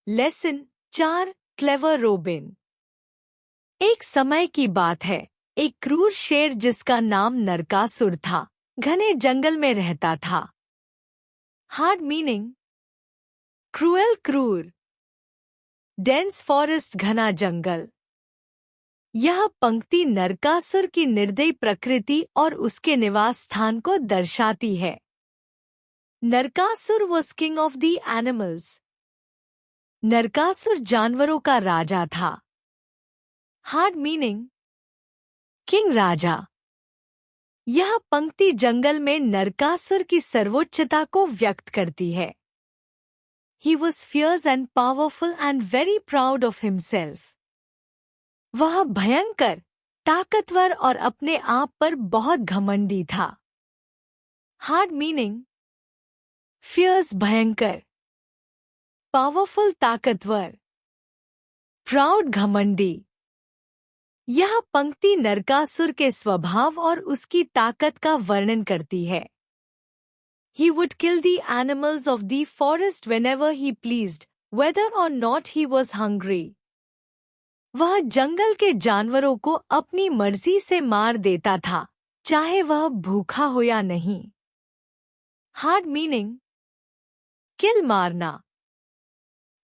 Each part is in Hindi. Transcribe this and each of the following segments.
Lesson 4 clever robin. एक समय की बात है, एक क्रूर शेर जिसका नाम नरकासुर था, घने जंगल में रहता था। हार्ड मीनिंग क्रूएल, क्रूर। डेंस फॉरेस्ट, घना जंगल। यह पंक्ति नरकासुर की निर्दयी प्रकृति और उसके निवास स्थान को दर्शाती है। Narakasur was king of the animals. Narakasur जानवरों का राजा था। हार्ड मीनिंग किंग, राजा। यह पंक्ति जंगल में नरकासुर की सर्वोच्चता को व्यक्त करती है। He was fierce and powerful and very proud of himself. वह भयंकर, ताकतवर और अपने आप पर बहुत घमंडी था। हार्ड मीनिंग फियर्स, भयंकर। पावरफुल, ताकतवर। प्राउड, घमंडी। यह पंक्ति नरकासुर के स्वभाव और उसकी ताकत का वर्णन करती है। He would kill the animals of the forest whenever he pleased, whether or not he was hungry. वह जंगल के जानवरों को अपनी मर्जी से मार देता था, चाहे वह भूखा हो या नहीं। हार्ड मीनिंग किल, मारना।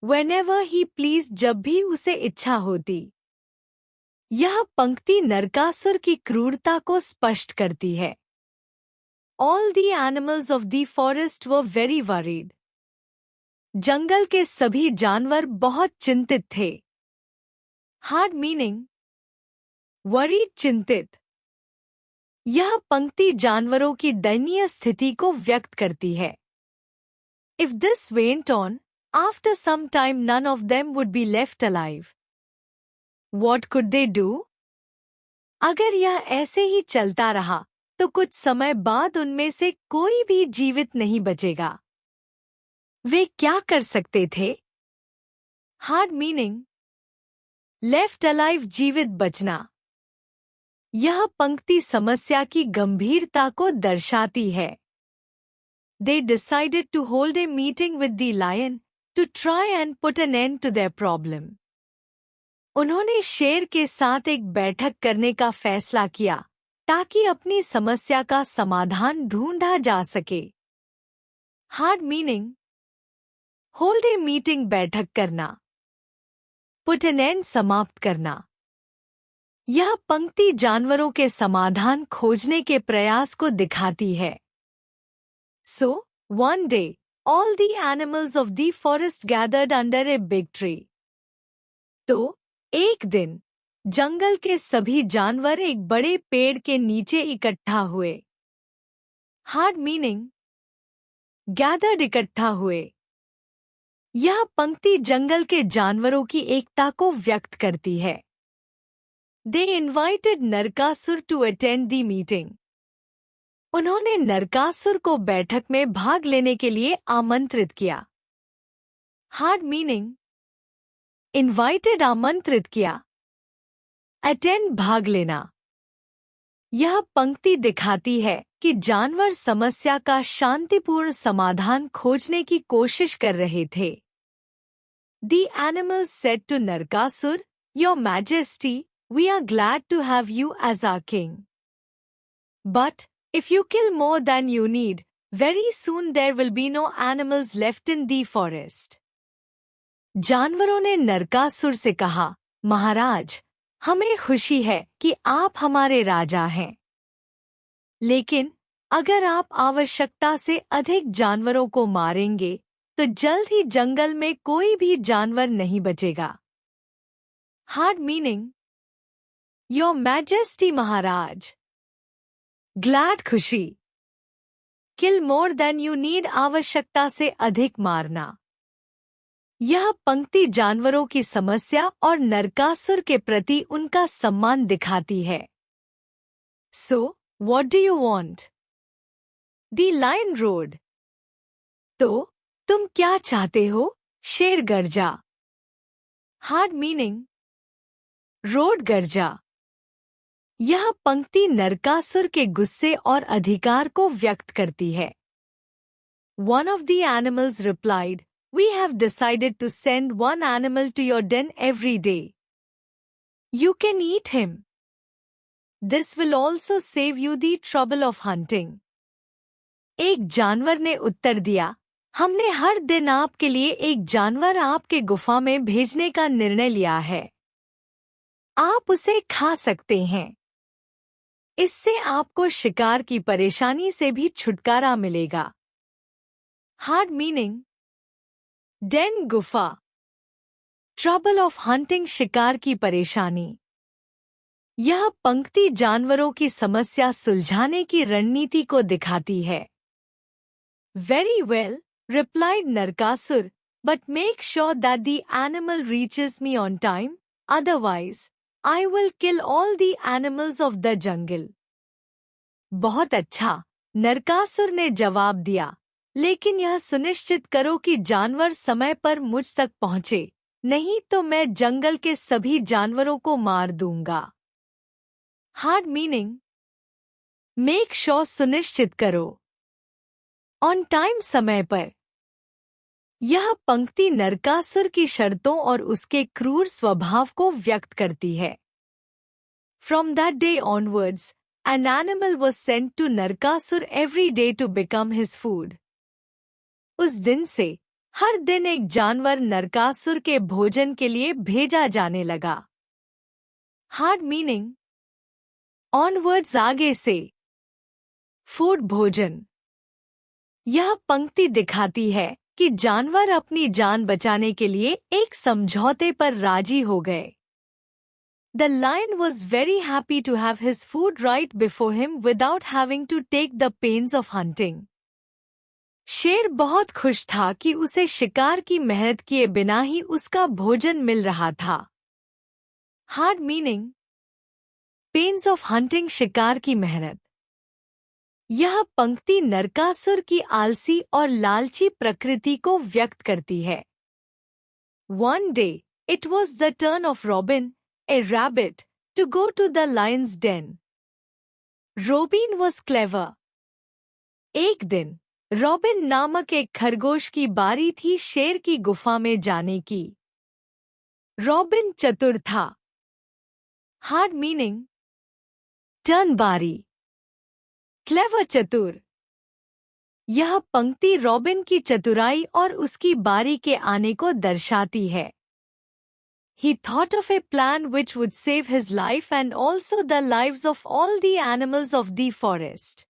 Whenever he pleased, जब भी उसे इच्छा होती। यह पंक्ति नरकासुर की क्रूरता को स्पष्ट करती है। All the animals of the forest were very worried. जंगल के सभी जानवर बहुत चिंतित थे। हार्ड मीनिंग worried, चिंतित। यह पंक्ति जानवरों की दयनीय स्थिति को व्यक्त करती है। If this went on, after some time none of them would be left alive. What could they do? अगर यह ऐसे ही चलता रहा तो कुछ समय बाद उनमें से कोई भी जीवित नहीं बचेगा। वे क्या कर सकते थे? हार्ड मीनिंग लेफ्ट अलाइव, जीवित बचना। यह पंक्ति समस्या की गंभीरता को दर्शाती है। They decided to hold a meeting with the lion to try and put an end to their problem. उन्होंने शेर के साथ एक बैठक करने का फैसला किया ताकि अपनी समस्या का समाधान ढूंढा जा सके। Hard meaning hold a meeting, बैठक करना। पुट एन एंड, समाप्त करना। यह पंक्ति जानवरों के समाधान खोजने के प्रयास को दिखाती है। So, one day, all the animals of the forest gathered under a big tree. तो एक दिन जंगल के सभी जानवर एक बड़े पेड़ के नीचे इकट्ठा हुए। हार्ड मीनिंग गैदर्ड, इकट्ठा हुए। यह पंक्ति जंगल के जानवरों की एकता को व्यक्त करती है। They invited Narakasura to attend the meeting. उन्होंने नरकासुर को बैठक में भाग लेने के लिए आमंत्रित किया। हार्ड मीनिंग इनवाइटेड, आमंत्रित किया। अटेंड, भाग लेना। यह पंक्ति दिखाती है कि जानवर समस्या का शांतिपूर्ण समाधान खोजने की कोशिश कर रहे थे। The animals said to Narkasur, Your Majesty, we are glad to have you as our king. But if you kill more than you need, very soon there will be no animals left in the forest. जानवरों ने नरकासुर से कहा, महाराज, हमें खुशी है कि आप हमारे राजा हैं। लेकिन अगर आप आवश्यकता से अधिक जानवरों को मारेंगे तो जल्द ही जंगल में कोई भी जानवर नहीं बचेगा। Hard meaning your majesty, Maharaj. Glad, खुशी। किल मोर देन यू नीड, आवश्यकता से अधिक मारना। यह पंक्ति जानवरों की समस्या और नरकासुर के प्रति उनका सम्मान दिखाती है। So, what do you want? The lion roared. तो तुम क्या चाहते हो? शेर गरजा। हार्ड मीनिंग रोड, गरजा। यह पंक्ति नरकासुर के गुस्से और अधिकार को व्यक्त करती है। One of the animals replied, We have decided to send one animal to your den every day. You can eat him. This will also save you the trouble of hunting. एक जानवर ने उत्तर दिया, हमने हर दिन आपके लिए एक जानवर आपके गुफा में भेजने का निर्णय लिया है। आप उसे खा सकते हैं। इससे आपको शिकार की परेशानी से भी छुटकारा मिलेगा। हार्ड मीनिंग, डेन गुफा, ट्रबल ऑफ हंटिंग शिकार की परेशानी। यह पंक्ति जानवरों की समस्या सुलझाने की रणनीति को दिखाती है। Very well, replied Narkasur, but make sure that the animal reaches me on time, otherwise, I will kill all the animals of the jungle. बहुत अच्छा, नरकासुर ने जवाब दिया, लेकिन यह सुनिश्चित करो कि जानवर समय पर मुझ तक पहुंचे, नहीं तो मैं जंगल के सभी जानवरों को मार दूंगा। हार्ड मीनिंग, मेक श्योर सुनिश्चित करो, ऑन टाइम समय पर। यह पंक्ति नरकासुर की शर्तों और उसके क्रूर स्वभाव को व्यक्त करती है। From that day onwards, an animal was sent to Narkasur every day to become his food. उस दिन से हर दिन एक जानवर नरकासुर के भोजन के लिए भेजा जाने लगा। हार्ड मीनिंग, ऑनवर्ड्स आगे से, फूड भोजन। यह पंक्ति दिखाती है कि जानवर अपनी जान बचाने के लिए एक समझौते पर राजी हो गए। The lion was very happy to have his food right before him without having to take the pains of hunting. शेर बहुत खुश था कि उसे शिकार की मेहनत किए बिना ही उसका भोजन मिल रहा था। Hard meaning, pains of hunting शिकार की मेहनत। यह पंक्ति नरकासुर की आलसी और लालची प्रकृति को व्यक्त करती है। One day, it was the turn of Robin, a rabbit, to go to the lion's den. Robin was clever. एक दिन रॉबिन नामक एक खरगोश की बारी थी शेर की गुफा में जाने की। रॉबिन चतुर था। हार्ड मीनिंग, टर्न बारी, क्लेवर चतुर। यह पंक्ति रॉबिन की चतुराई और उसकी बारी के आने को दर्शाती है। He thought of a plan which would save his life and also the lives of all the animals of the forest.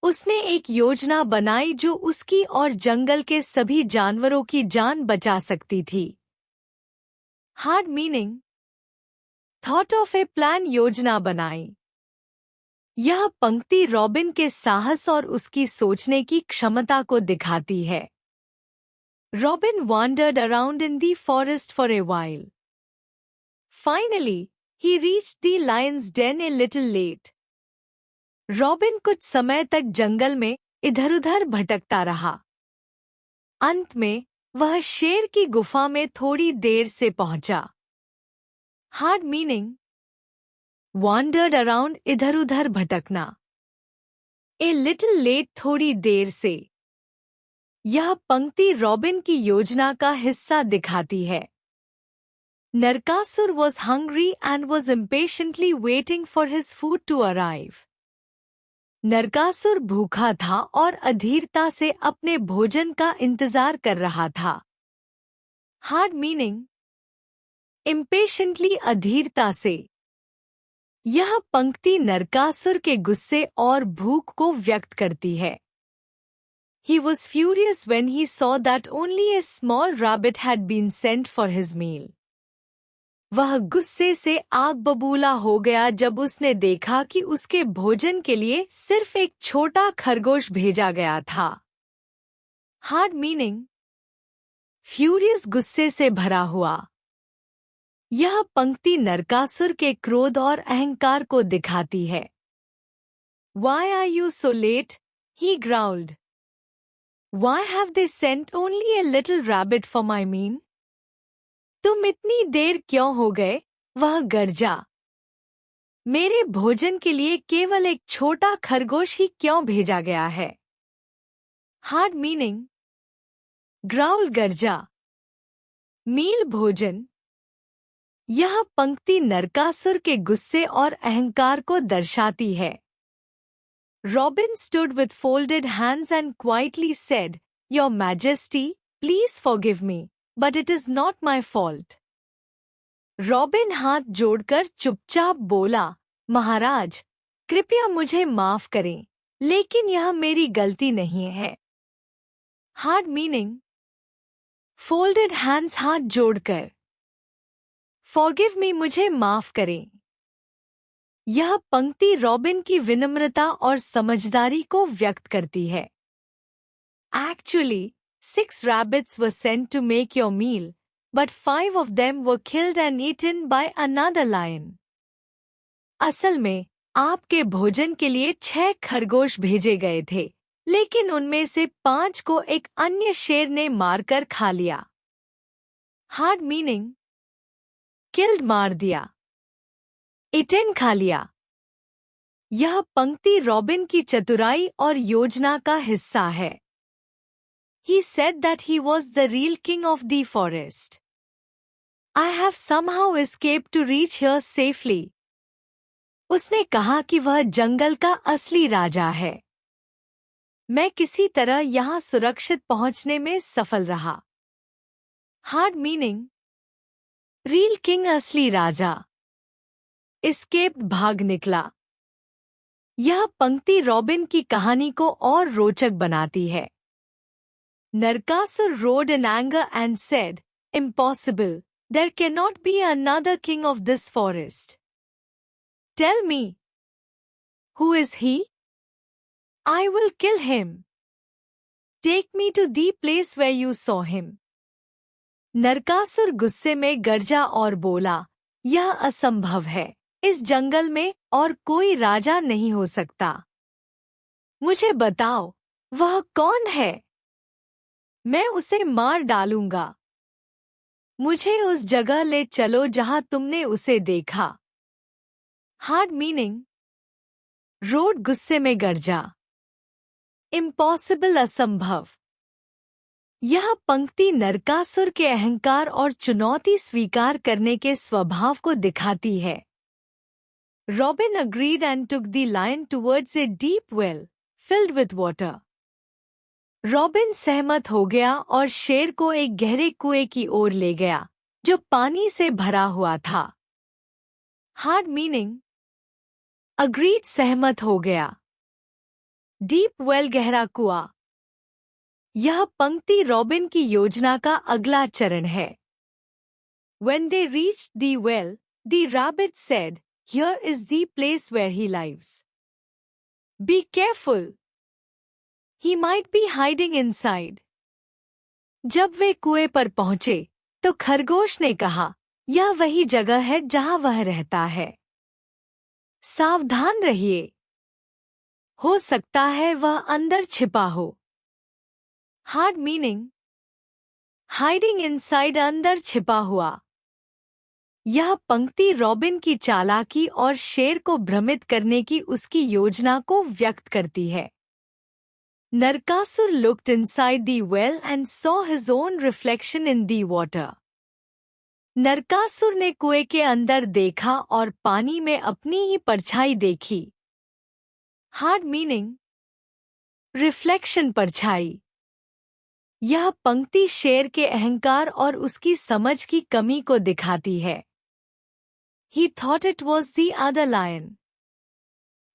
उसने एक योजना बनाई जो उसकी और जंगल के सभी जानवरों की जान बचा सकती थी। Hard meaning, thought of A plan योजना बनाई। यह पंक्ति रॉबिन के साहस और उसकी सोचने की क्षमता को दिखाती है। Robin wandered around in the forest for a while. Finally, he reached the lion's den a little late. Robin कुछ समय तक जंगल में इधर-उधर भटकता रहा। अंत में वह शेर की गुफा में थोड़ी देर से पहुंचा। हार्ड मीनिंग, wandered around इधर-उधर भटकना। A little late थोड़ी देर से। यह पंक्ति रॉबिन की योजना का हिस्सा दिखाती है। Narakasura was hungry and was impatiently waiting for his food to arrive. Narakasura भूखा था और अधीरता से अपने भोजन का इंतजार कर रहा था। हार्ड मीनिंग, impatiently अधीरता से। यह पंक्ति नरकासुर के गुस्से और भूख को व्यक्त करती है। He was furious when he saw that only a small rabbit had been sent for his meal. वह गुस्से से आग बबूला हो गया जब उसने देखा कि उसके भोजन के लिए सिर्फ एक छोटा खरगोश भेजा गया था। हार्ड मीनिंग, फ्यूरियस गुस्से से भरा हुआ। यह पंक्ति नरकासुर के क्रोध और अहंकार को दिखाती है। Why are you so late? He growled. Why have they sent only a little rabbit for my meal? तुम इतनी देर क्यों हो गए? वह गर्जा। मेरे भोजन के लिए केवल एक छोटा खरगोश ही क्यों भेजा गया है? हार्ड मीनिंग, ग्राउल गरजा, मील भोजन। यह पंक्ति नरकासुर के गुस्से और अहंकार को दर्शाती है। Robin stood with folded hands and quietly said, "Your Majesty, please forgive me, but it is not my fault." Robin हाथ जोड़कर चुपचाप बोला, महाराज, कृपया मुझे माफ करें, लेकिन यह मेरी गलती नहीं है। हार्ड मीनिंग, फोल्डेड हैंड्स हाथ जोड़कर, फॉरगिव मी मुझे माफ करें। यह पंक्ति रॉबिन की विनम्रता और समझदारी को व्यक्त करती है। Actually, 6 rabbits were sent to make your meal, but 5 of them were killed and eaten by another lion. असल में आपके भोजन के लिए 6 खरगोश भेजे गए थे, लेकिन उनमें से 5 को एक अन्य शेर ने मारकर खा लिया। हार्ड मीनिंग, किल्ड मार दिया, इटेन खा लिया। यह पंक्ति रॉबिन की चतुराई और योजना का हिस्सा है। He said that he was the real king of the forest. I have somehow escaped to reach here safely. उसने कहा कि वह जंगल का असली राजा है। मैं किसी तरह यहाँ सुरक्षित पहुँचने में सफल रहा। हार्ड मीनिंग, रियल किंग असली राजा, एस्केप्ड भाग निकला। यह पंक्ति रॉबिन की कहानी को और रोचक बनाती है। Narkasur roared in anger and said, "Impossible, there cannot be another king of this forest. Tell me, who is he? I will kill him. Take me to the place where you saw him." Narakasura गुस्से में गरजा और बोला, यह असंभव है। इस जंगल में और कोई राजा नहीं हो सकता। मुझे बताओ, वह कौन है? मैं उसे मार डालूंगा। मुझे उस जगह ले चलो जहां तुमने उसे देखा। हार्ड मीनिंग, रोड गुस्से में गरजा, इम्पॉसिबल असंभव। यह पंक्ति नरकासुर के अहंकार और चुनौती स्वीकार करने के स्वभाव को दिखाती है। Robin agreed and took the lion towards a deep well, filled with water. Robin सहमत हो गया और शेर को एक गहरे कुएं की ओर ले गया, जो पानी से भरा हुआ था। हार्ड मीनिंग, अग्रीड सहमत हो गया, डीप वेल गहरा कुआं। यह पंक्ति रॉबिन की योजना का अगला चरण है। When they reached the well, the rabbit said, "Here is the place where he lives. Be careful. He might be hiding inside." जब वे कुएं पर पहुंचे, तो खरगोश ने कहा, यह वही जगह है जहां वह रहता है। सावधान रहिए, हो सकता है वह अंदर छिपा हो। हार्ड मीनिंग, हाइडिंग इनसाइड अंदर छिपा हुआ। यह पंक्ति रॉबिन की चालाकी और शेर को भ्रमित करने की उसकी योजना को व्यक्त करती है। Narakasura looked inside the well and saw his own reflection in the water. Narakasura ने कुएं के अंदर देखा और पानी में अपनी ही परछाई देखी। हार्ड मीनिंग, रिफ्लेक्शन परछाई। यह पंक्ति शेर के अहंकार और उसकी समझ की कमी को दिखाती है। He thought it was the other lion.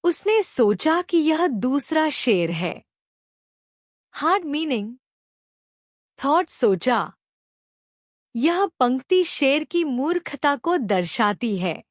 उसने सोचा कि यह दूसरा शेर है। हार्ड मीनिंग, थॉट सोचा। यह पंक्ति शेर की मूर्खता को दर्शाती है।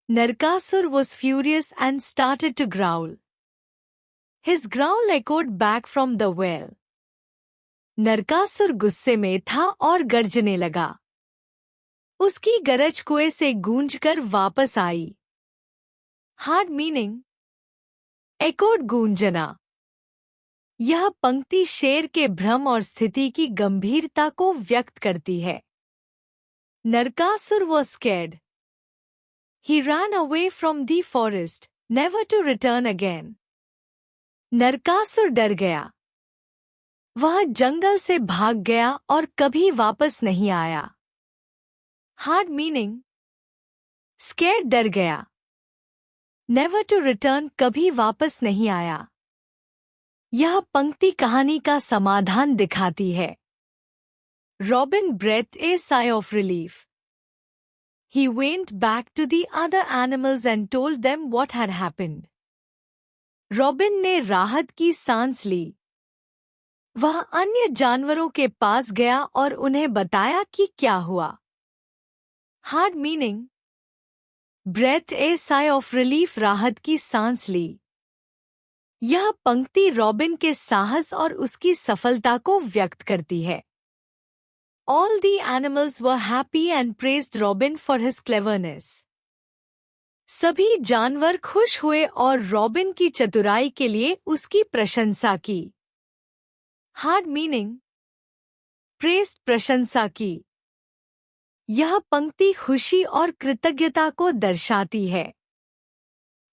Narakasura was furious and started to growl. His growl echoed back from the well. Narakasura गुस्से में था और गर्जने लगा। उसकी गरज कुएं से गूंजकर वापस आई। हार्ड मीनिंग, एकोड गूंजना। यह पंक्ति शेर के भ्रम और स्थिति की गंभीरता को व्यक्त करती है। Narakasura was scared. He ran away from the forest, never to return again. Narakasura डर गया। वह जंगल से भाग गया और कभी वापस नहीं आया। हार्ड मीनिंग स्केर्ड, डर गया। नेवर टू रिटर्न, कभी वापस नहीं आया। यह पंक्ति कहानी का समाधान दिखाती है। Robin breath a sigh of relief. He went back to the other animals and told them what had happened. Robin ने राहत की सांस ली। वह अन्य जानवरों के पास गया और उन्हें बताया कि क्या हुआ। Hard meaning breath a sigh of relief, राहत की सांस ली। यह पंक्ति रॉबिन के साहस और उसकी सफलता को व्यक्त करती है। All the animals were happy and praised Robin for his cleverness. सभी जानवर खुश हुए और रॉबिन की चतुराई के लिए उसकी प्रशंसा की। हार्ड मीनिंग प्रेस्ड, प्रशंसा की। यह पंक्ति खुशी और कृतज्ञता को दर्शाती है।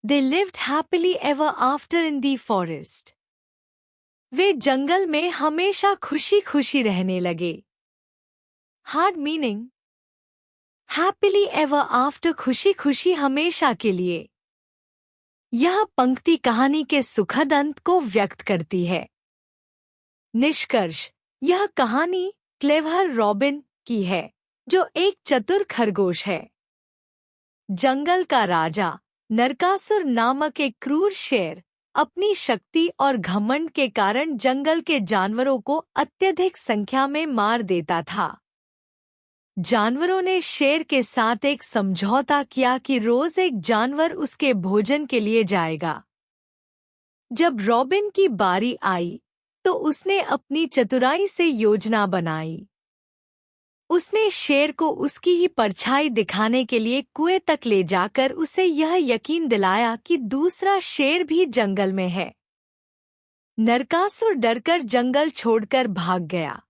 They lived happily ever after in the forest. वे जंगल में हमेशा खुशी खुशी रहने लगे। Hard meaning happily ever after, खुशी खुशी हमेशा के लिए। यह पंक्ति कहानी के सुखद अंत को व्यक्त करती है। निष्कर्ष, यह कहानी क्लेवर रॉबिन की है, जो एक चतुर खरगोश है। जंगल का राजा नरकासुर नामक एक क्रूर शेर अपनी शक्ति और घमंड के कारण जंगल के जानवरों को अत्यधिक संख्या में मार देता था। जानवरों ने शेर के साथ एक समझौता किया कि रोज एक जानवर उसके भोजन के लिए जाएगा। जब रॉबिन की बारी आई तो उसने अपनी चतुराई से योजना बनाई। उसने शेर को उसकी ही परछाई दिखाने के लिए कुएं तक ले जाकर उसे यह यकीन दिलाया कि दूसरा शेर भी जंगल में है। नरकासुर डरकर जंगल छोड़कर भाग गया।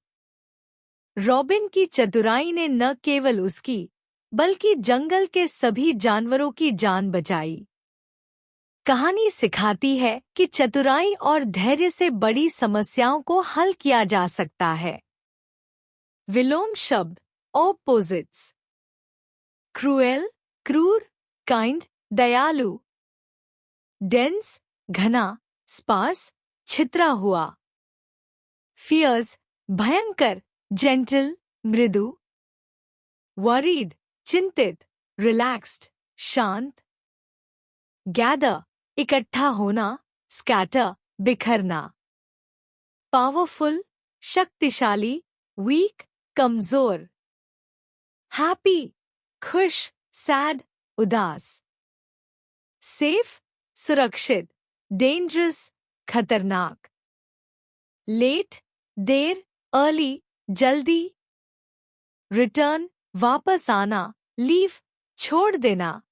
रॉबिन की चतुराई ने न केवल उसकी बल्कि जंगल के सभी जानवरों की जान बचाई। कहानी सिखाती है कि चतुराई और धैर्य से बड़ी समस्याओं को हल किया जा सकता है। विलोम शब्द ऑपोजिट्स। क्रूएल, क्रूर, काइंड, दयालु। डेंस, घना, स्पार्स, छितरा हुआ। फियर्स, भयंकर, जेंटल, मृदु। वरीड, चिंतित, रिलैक्स्ड, शांत। गैदर, इकट्ठा होना, स्कैटर, बिखरना। पावरफुल, शक्तिशाली, वीक, कमजोर। हैप्पी, खुश, सैड, उदास। सेफ, सुरक्षित, डेंजरस, खतरनाक। लेट, देर, अर्ली, जल्दी। रिटर्न, वापस आना, लीव, छोड़ देना।